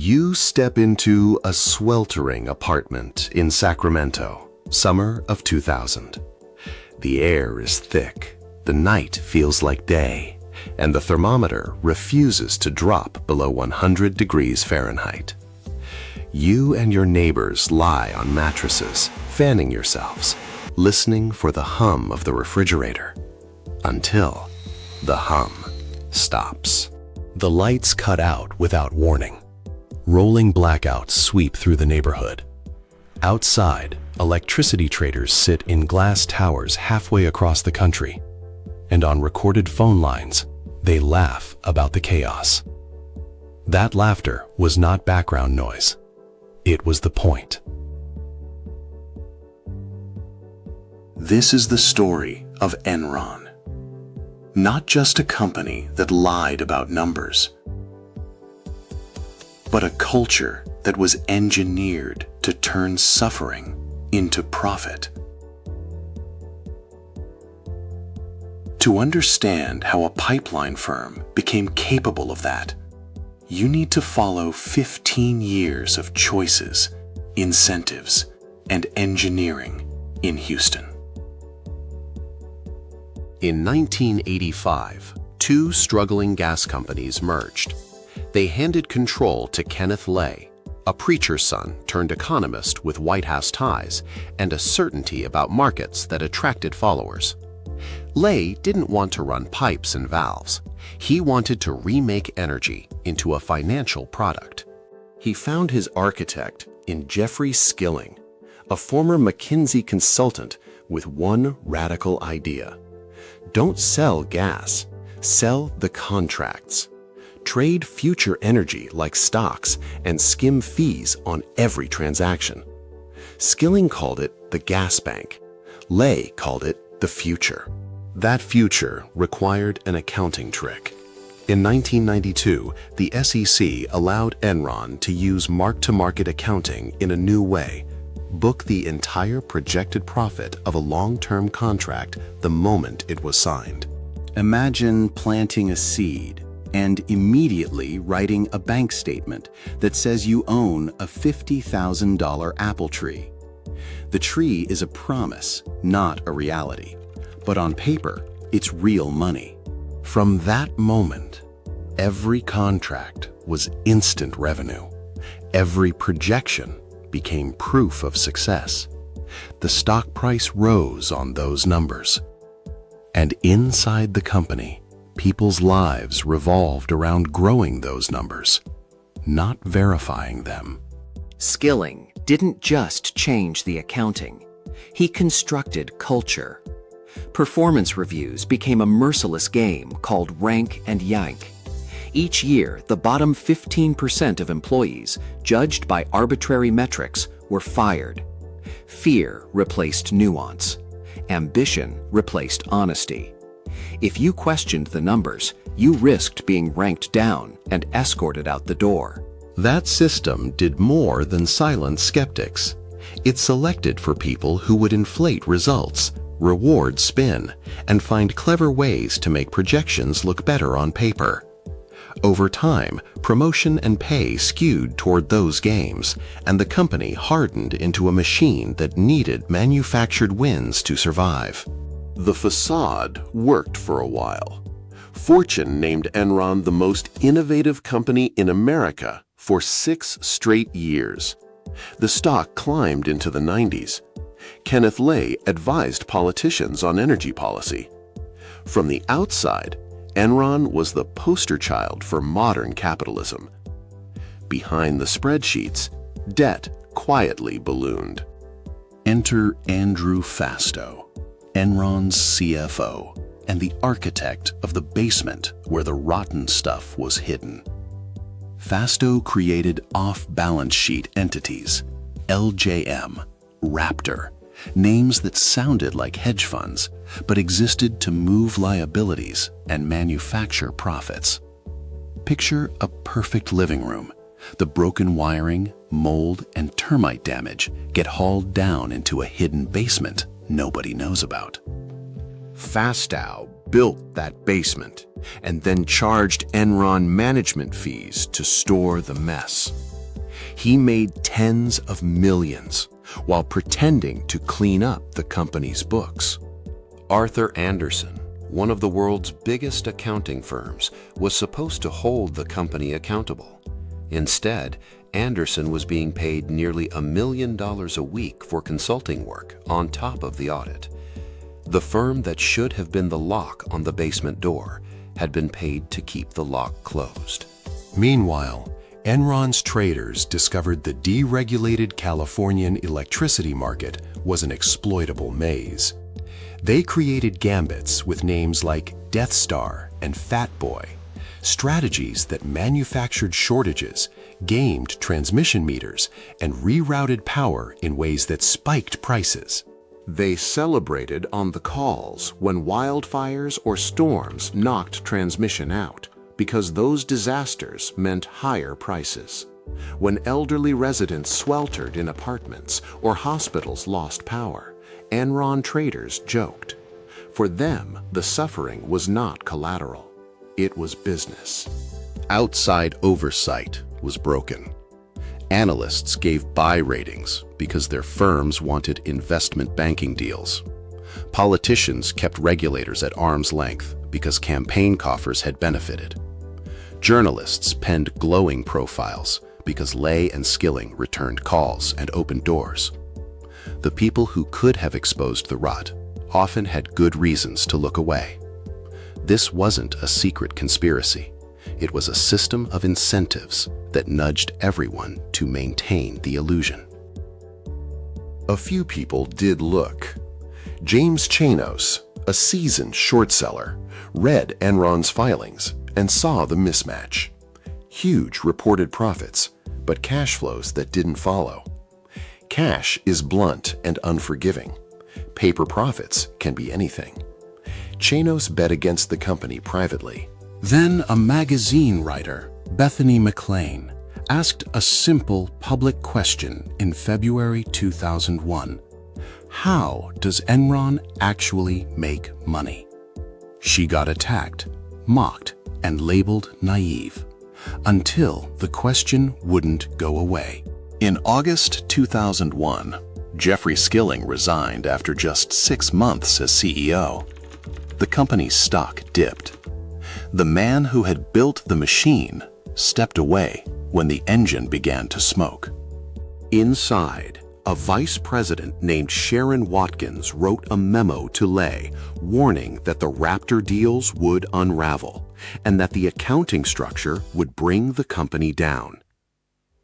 You step into a sweltering apartment in Sacramento, summer of 2000. The air is thick, the night feels like day, and the thermometer refuses to drop below 100 degrees Fahrenheit. You and your neighbors lie on mattresses, fanning yourselves, listening for the hum of the refrigerator, until the hum stops. The lights cut out without warning. Rolling blackouts sweep through the neighborhood. Outside, electricity traders sit in glass towers halfway across the country, and on recorded phone lines, they laugh about the chaos. That laughter was not background noise. It was the point. This is the story of Enron. Not just a company that lied about numbers, but a culture that was engineered to turn suffering into profit. To understand how a pipeline firm became capable of that, you need to follow 15 years of choices, incentives, and engineering in Houston. In 1985, two struggling gas companies merged. They handed control to Kenneth Lay, a preacher's son turned economist with White House ties and a certainty about markets that attracted followers. Lay didn't want to run pipes and valves. He wanted to remake energy into a financial product. He found his architect in Jeffrey Skilling, a former McKinsey consultant with one radical idea. Don't sell gas, sell the contracts. Trade future energy like stocks and skim fees on every transaction. Skilling called it the gas bank. Lay called it the future. That future required an accounting trick. In 1992, the SEC allowed Enron to use mark-to-market accounting in a new way. Book the entire projected profit of a long-term contract the moment it was signed. Imagine planting a seed and immediately writing a bank statement that says you own a $50,000 apple tree. The tree is a promise, not a reality. But on paper, it's real money. From that moment, every contract was instant revenue. Every projection became proof of success. The stock price rose on those numbers. And inside the company, people's lives revolved around growing those numbers, not verifying them. Skilling didn't just change the accounting. He constructed culture. Performance reviews became a merciless game called rank and yank. Each year, the bottom 15% of employees, judged by arbitrary metrics, were fired. Fear replaced nuance. Ambition replaced honesty. If you questioned the numbers, you risked being ranked down and escorted out the door. That system did more than silence skeptics. It selected for people who would inflate results, reward spin, and find clever ways to make projections look better on paper. Over time, promotion and pay skewed toward those games, and the company hardened into a machine that needed manufactured wins to survive. The facade worked for a while. Fortune named Enron the most innovative company in America for 6 straight years. The stock climbed into the 90s. Kenneth Lay advised politicians on energy policy. From the outside, Enron was the poster child for modern capitalism. Behind the spreadsheets, debt quietly ballooned. Enter Andrew Fastow, Enron's CFO, and the architect of the basement where the rotten stuff was hidden. Fastow created off-balance sheet entities, LJM, Raptor, names that sounded like hedge funds, but existed to move liabilities and manufacture profits. Picture a perfect living room. The broken wiring, mold, and termite damage get hauled down into a hidden basement nobody knows about. Fastow built that basement, and then charged Enron management fees to store the mess. He made tens of millions while pretending to clean up the company's books. Arthur Andersen, one of the world's biggest accounting firms, was supposed to hold the company accountable. Instead, Andersen was being paid nearly $1 million a week for consulting work on top of the audit. The firm that should have been the lock on the basement door had been paid to keep the lock closed. Meanwhile, Enron's traders discovered the deregulated Californian electricity market was an exploitable maze. They created gambits with names like Death Star and Fat Boy, strategies that manufactured shortages, gamed transmission meters, and rerouted power in ways that spiked prices. They celebrated on the calls when wildfires or storms knocked transmission out, because those disasters meant higher prices. When elderly residents sweltered in apartments or hospitals lost power, Enron traders joked. For them, the suffering was not collateral. It was business. Outside oversight was broken. Analysts gave buy ratings because their firms wanted investment banking deals. Politicians kept regulators at arm's length because campaign coffers had benefited. Journalists penned glowing profiles because Lay and Skilling returned calls and opened doors. The people who could have exposed the rot often had good reasons to look away. This wasn't a secret conspiracy. It was a system of incentives that nudged everyone to maintain the illusion. A few people did look. James Chanos, a seasoned short seller, read Enron's filings and saw the mismatch. Huge reported profits, but cash flows that didn't follow. Cash is blunt and unforgiving. Paper profits can be anything. Chanos bet against the company privately. Then a magazine writer, Bethany McLean, asked a simple public question in February 2001. How does Enron actually make money? She got attacked, mocked, and labeled naive, until the question wouldn't go away. In August 2001, Jeffrey Skilling resigned after just 6 months as CEO. The company's stock dipped. The man who had built the machine stepped away when the engine began to smoke. Inside, a vice president named Sherron Watkins wrote a memo to Lay warning that the Raptor deals would unravel and that the accounting structure would bring the company down.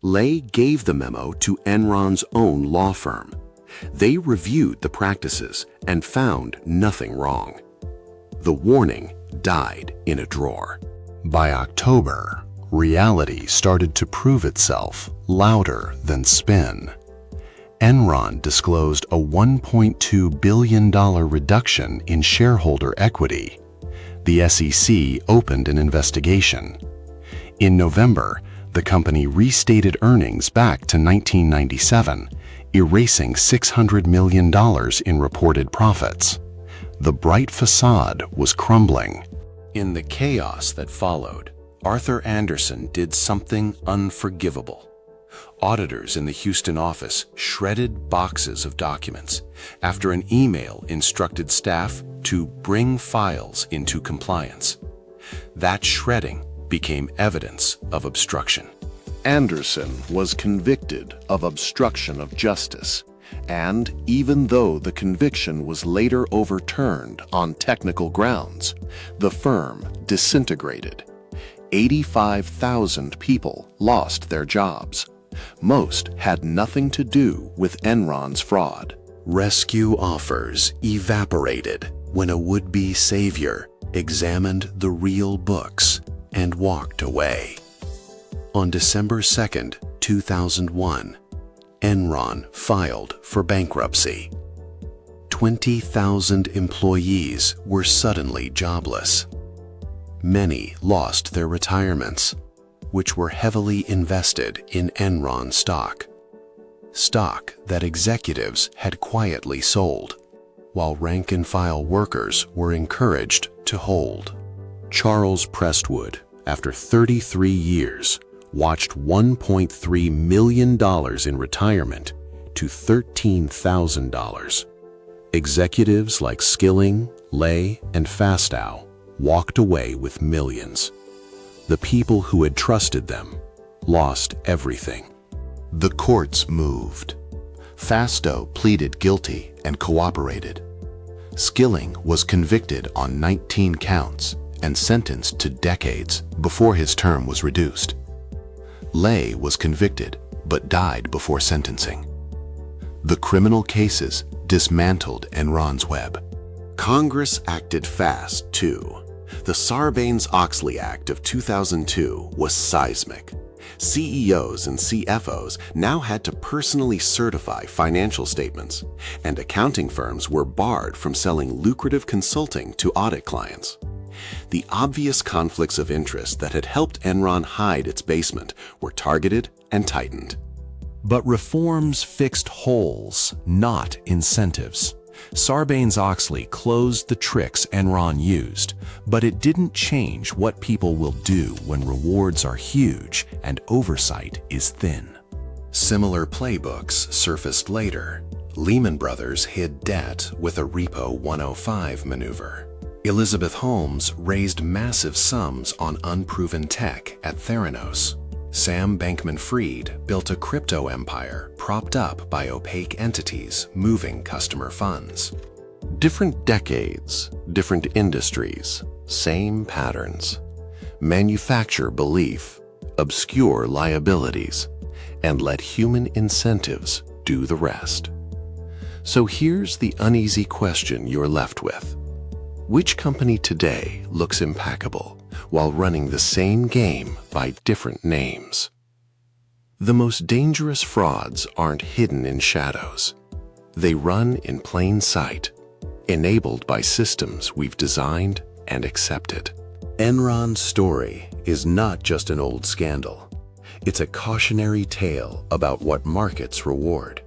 Lay gave the memo to Enron's own law firm. They reviewed the practices and found nothing wrong. The warning died in a drawer. By October, reality started to prove itself louder than spin. Enron disclosed a $1.2 billion reduction in shareholder equity. The SEC opened an investigation. In November, the company restated earnings back to 1997, erasing $600 million in reported profits. The bright facade was crumbling. In the chaos that followed, Arthur Andersen did something unforgivable. Auditors in the Houston office shredded boxes of documents after an email instructed staff to bring files into compliance. That shredding became evidence of obstruction. Andersen was convicted of obstruction of justice, and even though the conviction was later overturned on technical grounds, the firm disintegrated. 85,000 people lost their jobs. Most had nothing to do with Enron's fraud. Rescue offers evaporated when a would-be savior examined the real books and walked away. On December 2, 2001, Enron filed for bankruptcy. 20,000 employees were suddenly jobless. Many lost their retirements, which were heavily invested in Enron stock that executives had quietly sold. while rank-and-file workers were encouraged to hold. Charles Prestwood, after 33 years, watched $1.3 million in retirement to $13,000. Executives like Skilling, Lay, and Fastow walked away with millions. The people who had trusted them lost everything. The courts moved. Fastow pleaded guilty and cooperated. Skilling was convicted on 19 counts and sentenced to decades before his term was reduced. Lay was convicted but died before sentencing. The criminal cases dismantled Enron's web. Congress acted fast, too. The Sarbanes-Oxley Act of 2002 was seismic. CEOs and CFOs now had to personally certify financial statements, and accounting firms were barred from selling lucrative consulting to audit clients. The obvious conflicts of interest that had helped Enron hide its basement were targeted and tightened. But reforms fixed holes, not incentives. Sarbanes-Oxley closed the tricks Enron used, but it didn't change what people will do when rewards are huge and oversight is thin. Similar playbooks surfaced later. Lehman Brothers hid debt with a Repo 105 maneuver. Elizabeth Holmes raised massive sums on unproven tech at Theranos. Sam Bankman-Fried built a crypto empire propped up by opaque entities moving customer funds. Different decades, different industries, same patterns. Manufacture belief, obscure liabilities, and let human incentives do the rest. So here's the uneasy question you're left with. Which company today looks impeccable while running the same game by different names? The most dangerous frauds aren't hidden in shadows. They run in plain sight, enabled by systems we've designed and accepted. Enron's story is not just an old scandal. It's a cautionary tale about what markets reward,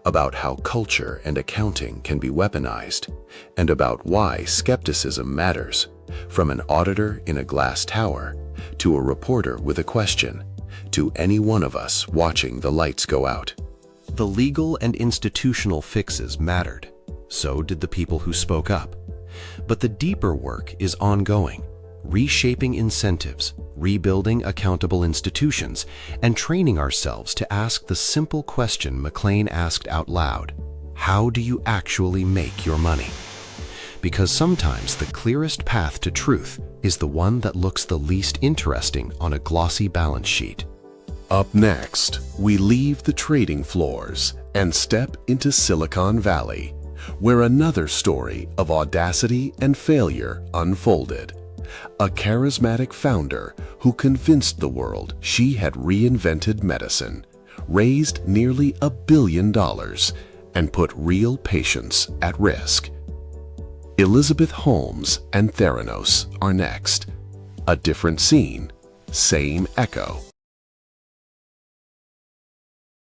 about how culture and accounting can be weaponized, and about why skepticism matters, from an auditor in a glass tower to a reporter with a question, to any one of us watching the lights go out. The legal and institutional fixes mattered. So did the people who spoke up. But the deeper work is ongoing, reshaping incentives, rebuilding accountable institutions, and training ourselves to ask the simple question McLean asked out loud: how do you actually make your money? Because sometimes the clearest path to truth is the one that looks the least interesting on a glossy balance sheet. Up next, we leave the trading floors and step into Silicon Valley, where another story of audacity and failure unfolded. A charismatic founder who convinced the world she had reinvented medicine, raised nearly $1 billion, and put real patients at risk. Elizabeth Holmes and Theranos are next. A different scene, same echo.